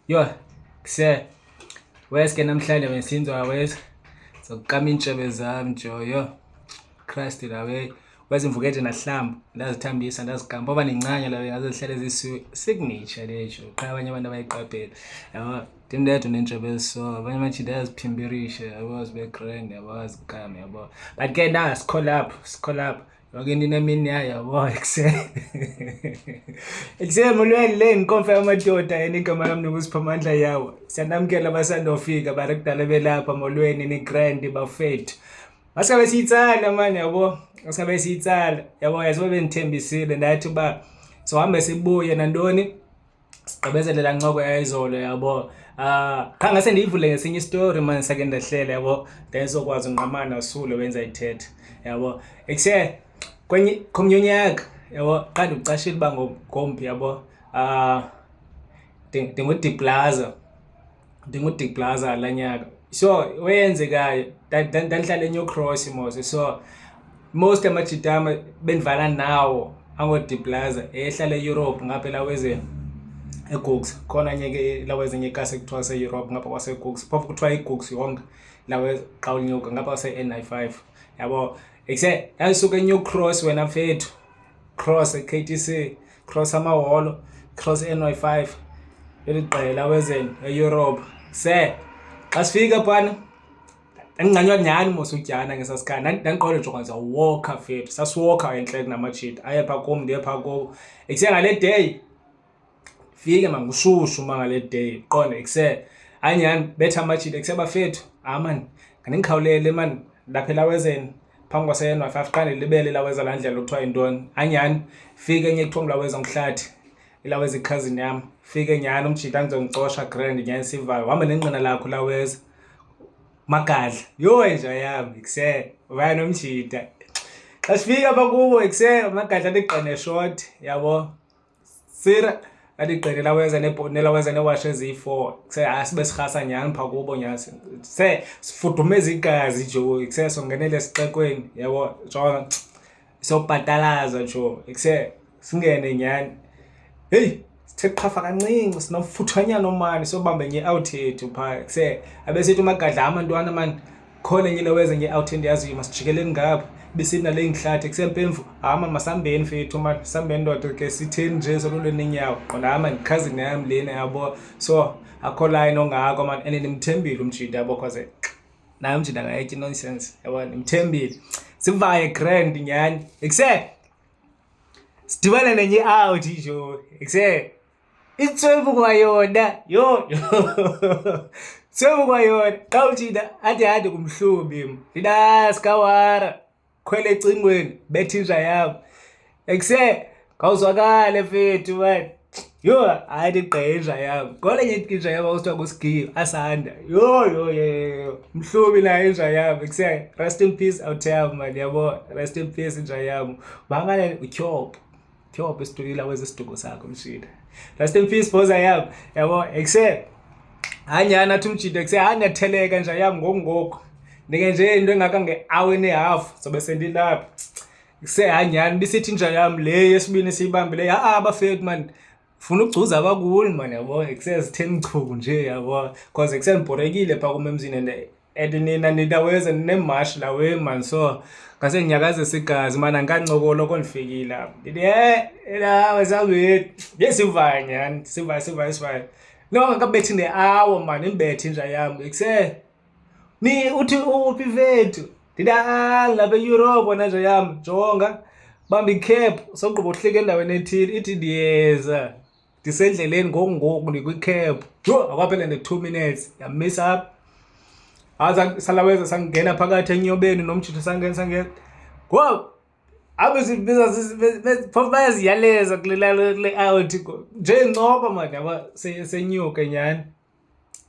Yo, kuse weske namhlanje besinzwa wes zokukama intshebe zami njo yo Christ la we wezimvukete nahlamba ndazithambisa ndazigamba ngoba nencane la ngazehlale zisiwe signature lejo qha abanye abantu abayiqaphela yabo ndimndedwa nentshebe so abanye manje yaziphimbirisha yabo zibe grand yabo azikame yabo but ke na scroll up yonke into inemini yayo yabo ekuse molweni le ngikonfe amadoda yena igama lami nokusiphamandla yawo siyanamkela abasandofika bare kudala belapha molweni ni grand bafethu masabe siyitsala manje yabo masabe siyitsala yabo yazibe benithembisile ndathi ba so hambe sibuye nantoni sigqibezelela ncoko yayizolo yabo qha ngase ndiyivule ngesinye story manje sake ndahlela yabo ndayizokwazi unqamana usule wenza ithethe yabo ekuse kwenye komnyonyaka yabo qanda ucashile ba ngompi yabo dingu Deep Plaza lanyaka so wenzekayo dandihlala eNew Cross mose so most amajitama bendivala nawo ango Deep Plaza ehlala eEurope ngapha la weze eGoogs khona nyeke la weze nyekase kuthiwa se-Europe ngapha kwaseGoogs phofu kuthiwa iGoogs yonke la weze qawunyuka ngapha kwase-N95 yabo ekuse yasuka eNew Cross wena mfethu cross eKTC cross amahholo cross N95 eliqela wezeni eEurope se xa sifika phana angicanywa nyani mose utyana ngesasikhala ndandiqonda nje kwanza walker fethu sasiwalker enhle kunamajita ayepha kum ndiyepha kubo ekuse ngale day fike mangushushu mangale day qonda ekuse anyani betha amajita ekuse bafethu man ngangikhawulele man laphela wezeni phambi kwase-N95 qande libele laweza la ndlela lokuthiwa intoni anyani fike enye kuthiwa ngilaweza ngihlathi ilaweza ikhazini yami fike nyani umjita ngizongicosha grand nyani sivayo wahamba nenqina lakho laweza magadla yo enja yami ekuse ubaya nomjita xa sifika apha kubo ekuse magadla aliqene short yabo sira aliqene laweza nelaweza newashe eziyi-4 ekuse sibe sirhasa nyani phaa kubo nyani se sifudumeza igazi jo ekuse songenele esixekweni yabo jonga sobhatalaza njo ekuse singene nyani heyi sithe qhafa kancinci sinofuthanyana omani sobambe nge-out yethu phaa ekuse abesithi umagadla amantwana mani khona enye laweza nge-out endiyaziyo masijikeleni ngapha besithi nale ngihlathi ekuse mpemvu masambeni fethu mani sambeni ndoda ke sitheni nje sololweni inyawo qonda mani ikhazini yami lena yabo so akho line ongako mani and ndimthembile umjita yabo cause naye umjita akayetyi nonsense yabo ndimthembile sivaye grand nyani ekuse sidibane nenye out njo ekuse itswebu kwayona yo tswebu kwayona xa umjita athi kumhlubi sikawara khwele ecingweni bethi inja yami ekuse kawuzwakale fethu mani yo hayi igqenja yami ngolenye inja yami awusithiwa kusigiyo asanda yo mhlubi nayo inja yami ekuse rest in peace out yami mani yabo rest in peace inja yami bangane utyhopho esitulila weza isiduko sakho mshida rest in peace boza yami yabo ekuse anyana athi umjita ekuse niyatheleka nja yami ngoku ndike nje into engaka nge-hour and a half zobe sendilapha ekuse anyani bisithi inja yami le yesibini siyibambileyo bafethu mani funa ukugcuza abakuni mani yabo ekuse zitheni chuku nje yabo cause ekuse ndibhorekile phaa kum emzini and nina nidaweza nemashi lawe mani so ngase nginyakaze sigazi mani angikancokola kondifikile apha ndithi lawe sabethu yesivayo nyani sivayo no ngakabethi ne-hour mani imbethe inja yami ekuse uthi uphi vethu ndithi ngilapha eEurope wena nje yami jonga bamba ikhephu sogqiba uhlika endaweni ethile ithi ndiyeza ndisendleleni ngoku ndikwikhephu yho akwaphela nge-2 minutes yamisa apha salaweza sangena phakathi enyobeni nomjita sangena ngoku phofu bayaziyaleza kule out nje ncoko mani yaba senyuke nyani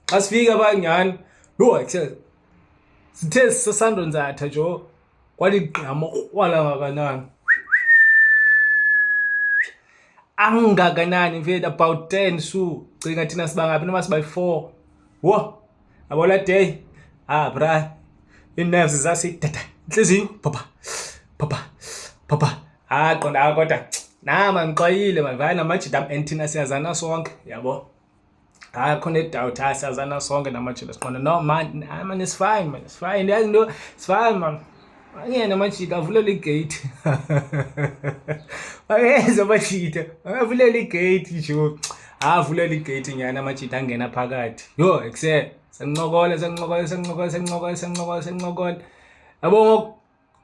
xa sifika phaa nyani yho ekuse sithe sisandonzatha jo kwaligqama krwala ngakanani mfethu about 10 su cinga thina siba ngaphi noma siba yi-4 wo yabo la day bra ii-nerves zasidada intliziyo phapha qonda kodwa nama ngixwayile mani vaya namajita and thina siyazana sonke yabo hayi khona idoubt siyazana sonke namajita siqonda no man, man it's fine man, it's fine, yazi no it's fine man. Angiyena amajita avulela igate. Akeza amajita avulela igate nje. Avulela igate nyana amajita angena phakathi. Yo ekuse sengincokola. Yabo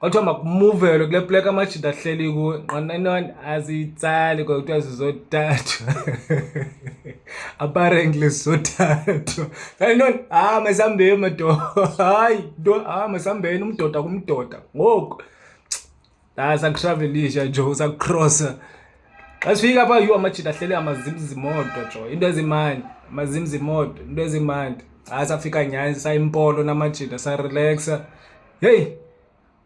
kwathiwa makumuvele kule plek amajita ahleli kuwe nqananani azitsali kwakuthiwa zizothathu. Apparently zizothathu. Kanoni masambeni madoda. Hayi masambeni umdoda kumdoda ngoku. Sakutravelisha nje sakucrossa. Xa sifika apha yu amajita ahleli amazimzimoto jo, into ezimandi amazimzimoto, into ezimandi. Safika nyani sayimpolo namajita sarelaxa. Hey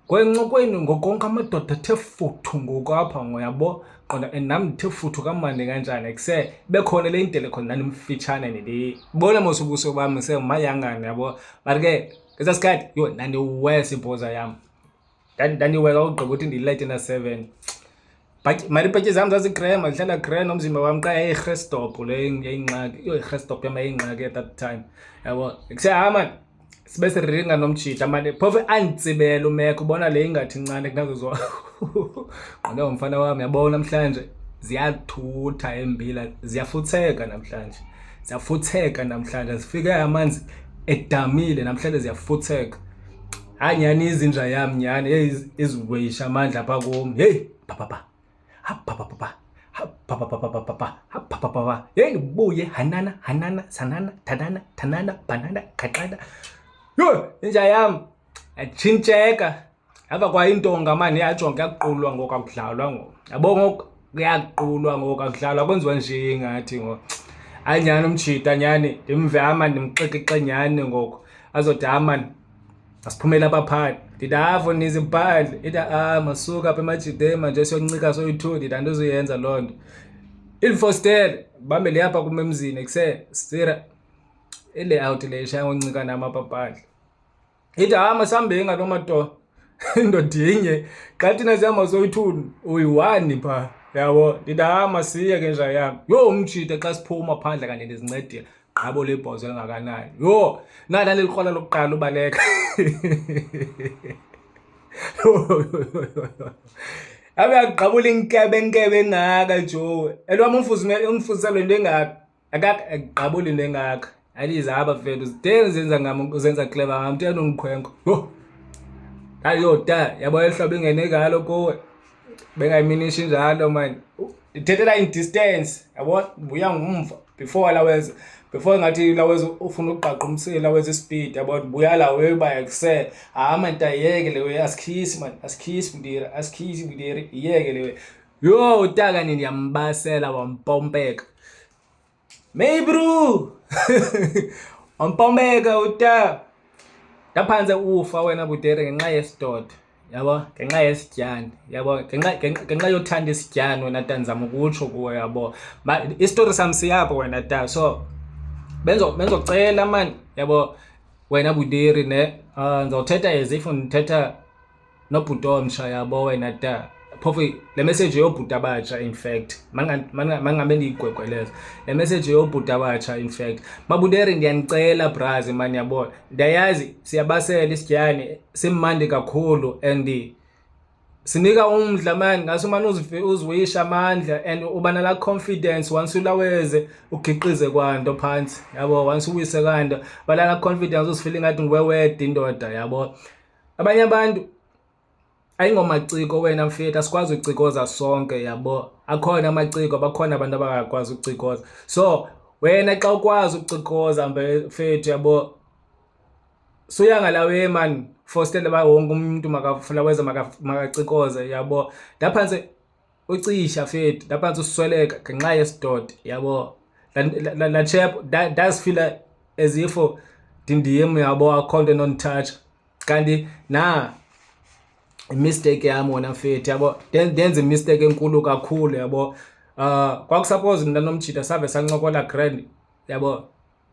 kwencokweni ngokonke amadoda athe futhu ngoku apha ngoyabo qonda nami ndithe futhu kamandi kanjani kuse bekhona le indlela khona nanimfitshane neli bona mos ubuso bami semayangana yabo but ke ngesasikhathi yo nandiwesa impoza yam ndandiweka ugqiba ukuthi ndilete na 7 but mali petje zami zazikrema ndihlala krema nomzimba wami qa yayirestop le yayinqaki yo irestop yami yayinqaki at that time yabo kuse man sibe siringa nomjita manje phofu antsibela umeko ubona le ingathi incane kunazo zo qonda umfana wami yabona namhlanje ziyathutha embila ziyafutheka namhlanje sifike amanzi edamile namhlanje ziyafutheka anyani izinja yami nyani eziweyisha amandla apha kumi hey papa hey nibuye hanana sanana tanana banana kaqada yo inja yami atshintsheka ava kwa intonga manje yajonga yaqulwa ngoku akudlalwa ngoku yabo ngoku kuyaqulwa ngoku akudlalwa kwenziwa nje ngathi ngoku anyani umjita nyani ndimve ama ndimxiqixe nyani ngoku azothi amani asiphumela abaphandi ndidavo nizibhadle ita masuka apha emajideni manje siyoncika soyi-2 ndidandizoyenza loo nto ilifostele bambe le apha kum emzini kuse sira ile-out le ishaya ngoncika nami apaphandle ithi masambeni ngaloo madoda indoda inye xa thina sihamba soyi-2 uyi-1 phaa yabo ndithi masiye ke nja yami yo umjita xa siphuma phandle kanti ndizincedile qabo lebhozo elingakanani yo nalali likrwala lokuqala ubaleka abe yaqabula inkebe engaka jo elwami umfuziselo into engaka akaqabula into engaka alizaba mfethu zideni zenza clever ngamtena ungikhwenko yo yabo ehlobo ingene ngalo kuwe bengayiminishi njalo man ithethela in distance yabo buya ngumva before ngathi laweza ufuna uqaqa umsila weza speed yabo buya la weba yakuse manta yeke lewe asikhisi mdira yeke lewe yo utaka nini yambasela wampompeka maybe bro wampompeka utaka taphanze ufa wena budere ngenxa yesidoda yabo ngenxa yesityani yabo ngenxa yothanda isityani wena tanzama ukutsho kuwe yabo istory sami siyapho wena ta so benzocela man yabo wena buderi ne ngizothetha as if ndithetha nobhuti omtsha yabo wena ta phofu le message yobhuti abatsha in fact mangabe ndiyigwegweleza le message yobhuti abatsha in fact mabuderi ndiyanicela brazi man yabo ndiyayazi siyabasela isityani simandi kakhulu and sinika umdla man ngaso manje uziwisha amandla and uba nala confidence once ulaweze ugiqize kwanto phansi yabo once uwise kanto balala confidence usifeel ngathi ngiwewede indoda yabo abanye abantu ayingomaciko wena mfethu asikwazi ucikoza sonke yabo akhona amaciko bakhona abantu abangakwazi ucikoza so wena xa ukwazi ucikoza mfethu yabo suyanga lawe man fostele ba wonke umuntu makafuna weza makacikoze yabo laphansi ucisha mfethu laphansi usweleka ngenxa yesidoda yabo la chap does feel as if ndindiyemi yabo akhonto non touch kanti mistake yami wona mfethu yabo ndenze mistake enkulu kakhulu yabo kwakusuppose mina nomjita save sancokola grand yabo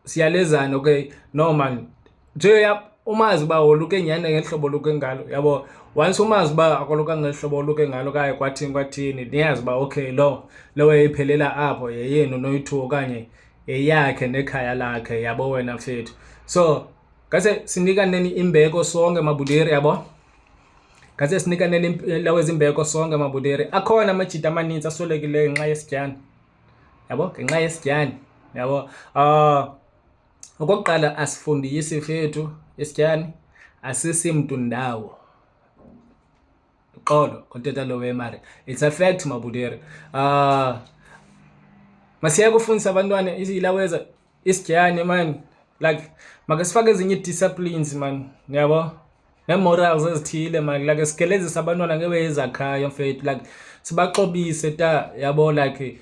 siyalezana okay no man nje umazi ba oluke nyane ngehlobo oluke ngalo yabo once umazi ba akoluka ngehlobo oluke ngalo kaye kwathini niyazi ba okay lo iphelela apho yeyenu noyi2 okanye eyakhe nekhaya lakhe yabo wena mfethu. So ngase sinikaneni imbeko sonke mabuderi yabo. Ngase sinikaneni lawe izimbeko sonke mabuderi. Akhona amajita amaninzi asolekileyo ngenxa yesityani. Yabo ngenxa yesityani. Yabo okokuqala asifundisi fethu isityani asisimntu ndawo. Xolo konteta lo wemari. It's a fact mabuderi. Masiya kufundisa abantwana izilaweza isityani man, like makasifake ezinye disciplines man, yabo, ne-morals ezithile man, like sigelezisa abantwana ngewe ezakhayo mfethu, like sibaxobise ta, yabo, like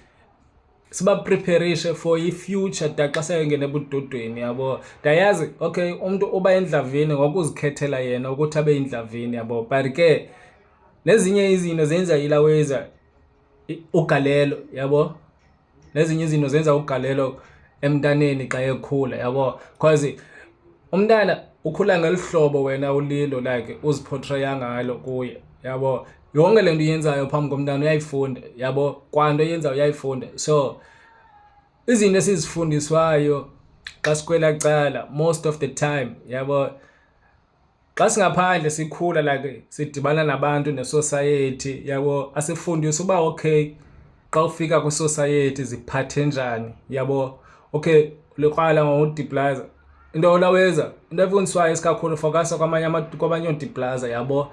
sibapreparishe for i-future ta xa sengene ebudodweni, yabo. Ndayazi okay umuntu uba endlavini ngokuzikhethela yena ukuthi abe endlavini, yabo, but ke nezinye izinto zenza ilaweza ugalelo, yabo. Nezinye izinto zenza ugalelo emntaneni xa ekhula, yabo, because umntana ukhula ngelihlobo wena ulilo like uziportraya ngalo kuye, yabo. Yonke lento uyenzayo phambi komntana uyayifunda, yabo, kwanto yenzayo uyayifunda. So izinto esizifundiswayo xa sikwela cala most of the time, yabo, xa singaphandle sikhula like sidibana nabantu ne-society, yabo, asifundisa uba okay xa ufika kwi-society ziphathe njani, yabo. Okay likrwala ngodiplaza into olaweza into efundiswayo isikakhulu focus kwabanye odiplaza, yabo.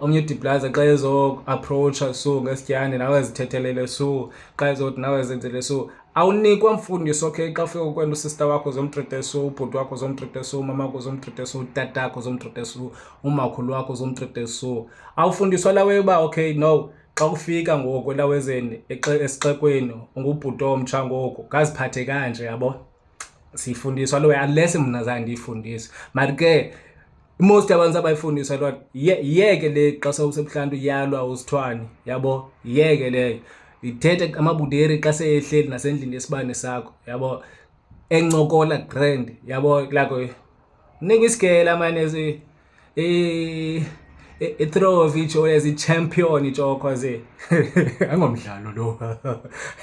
Omnye udiplaza xa ezo-approacha so ngesityani nawe zithethelele so, xa ezothi nawe zenzele so, awunikwa mfundiso okay xa ufika kwenda usister wakho uzomtrite so, ubhuti wakho uzomtrite so, umama wakho uzomtrite so, utata wakho uzomtrite so, umakhulu wakho uzomtrite so. Awufundiswa lawe uba okay no xa ufika ngoku elawezeni esixekweni ungubhuti omtsha ngoku ngaziphathe kanje, yabo. Sifundiswa lo unless mna zange ndiyifundiswe, but ke most abantu abayifundiswa lo yeke le xa sewusebuhlantu yalwa usithwani, yabo, yeke leyo. Ithethe amabuderi xa seyehleli nasendlini yesibane sakho, yabo, encokola grand, yabo, like nika isigela manje throw of each as i-champion ijoko ze angomdlalo lo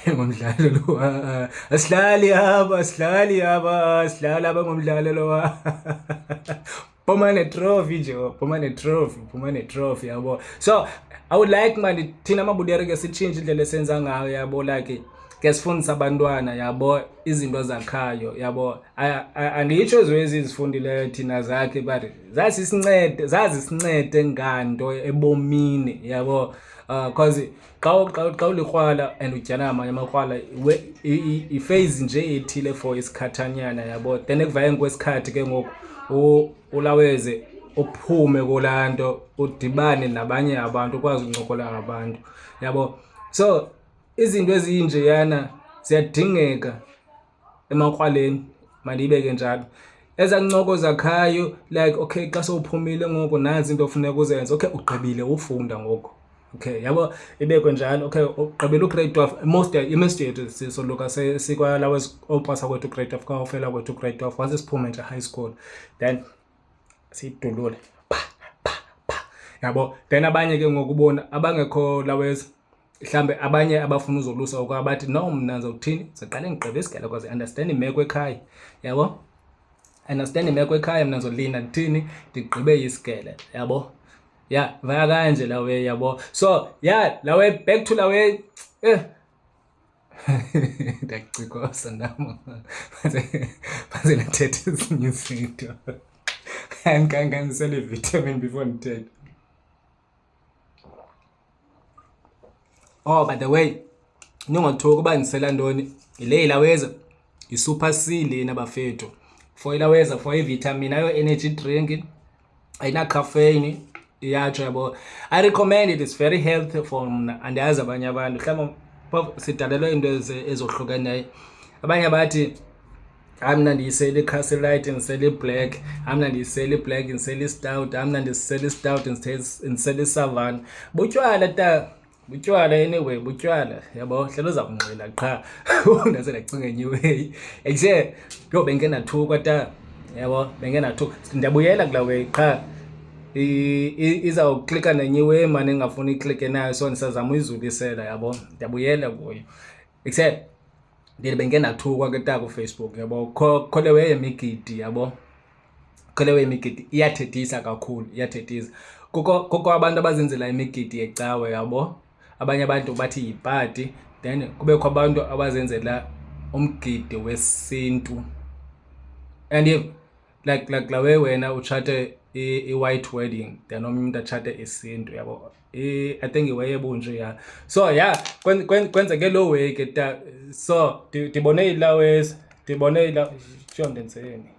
angomdlalo lo asihlali haba sihlala ngomdlalo lo Pomane trophy jo, pomane trophy, yabo. So I would like man thina amabudere ke sichange indlela esenza ngayo, yabo, like ke sifundisa abantwana, yabo, izinto zakhayo, yabo. Angitsho ezifundile thina zakhe but zazisincede nganto ebomini, yabo. Because xa ulikrwala and utyana amanye amakrwala iphase nje ethile for isikhathanyana, yabo, then ekuvayeni kwesikhathi ke ngoku ulaweze uphume kulanto udibane nabanye abantu ukwazi uncokola ngabantu, yabo. So izinto ezinje yana ziyadingeka emakrwaleni mandibeke njalo, ezancoko zakhayo like okay xa sowuphumile ngoku nazi into ofuneka uzenze, okay ugqibile ufunda ngoku, okay, yabo, ibekwe njalo. Okay ugqibile ugrade 12 most yethu sisoluka sikwalawe opasa kwethu grade 12 xa ufela kwethu grade 12 once siphume nje high school then sidulule yabo. Then abanye ke ngokubona abangekho laweza mhlambe abanye abafuna uzolusa okwa bathi no mna ngizawuthini siqale ngigqibe isigele because understand imeko ekhaya, yabo, understand imeko ekhaya mna ngizolinda ndithini ndigqibe isigele, yabo. Yeah, vaya kanje lawe, yabo. So yeah lawe back to lawe ndacikosa nami manje nathethe ezinye izinto ngisele vitamin before ndithethe. Oh by the way ningathoka uba ndisela ntoni ile ilaweza i-super C lena bafethu for ilaweza for i-vitamin ayo energy drink ayina caffeine iyatsho, yabo. I recommend it, it's very healthy for mna andayazi abanye abantu mhlawumbe sidalelwe into ezohlukeneyo. Abanye bathi amna ndiyisela i-Castle Lite ndisela i-black, amna ndiyisela i-black ndisela i-stout, amna ndisela i-stout ndisela i-Savannah. Butywala ta, butywala anyway, butywala, yabo. Hlelo uza kunqila qha ndase ndacinga enye way ekuse yo bengenathuka ta, yabo, bengenathuka. Ndiyabuyela kula way qha izawuklika nenye way manje engafuni iklikhe nayo, so ndisazama uyizulisela, yabo. Ndiyabuyela kuyo ekuse ndiye bengenathukwa ke ta kuFacebook yabo, kholewe imigidi yabo, kholewe imigidi iyathethisa kakhulu, iyathethisa. Kukho abantu abazenzela imigidi yecawe yabo, abanye abantu bathi yipati, then kubekho abantu abazenzela umgidi wesintu. And if like lawe wena utshate i-white wedding, then omnye umuntu atshate isintu yabo, I think iway ebunje ya. So yeah, kwenzeke lo way ke ta, so ndibone ilawezi, ndibone ilaw, sho ndenzeni.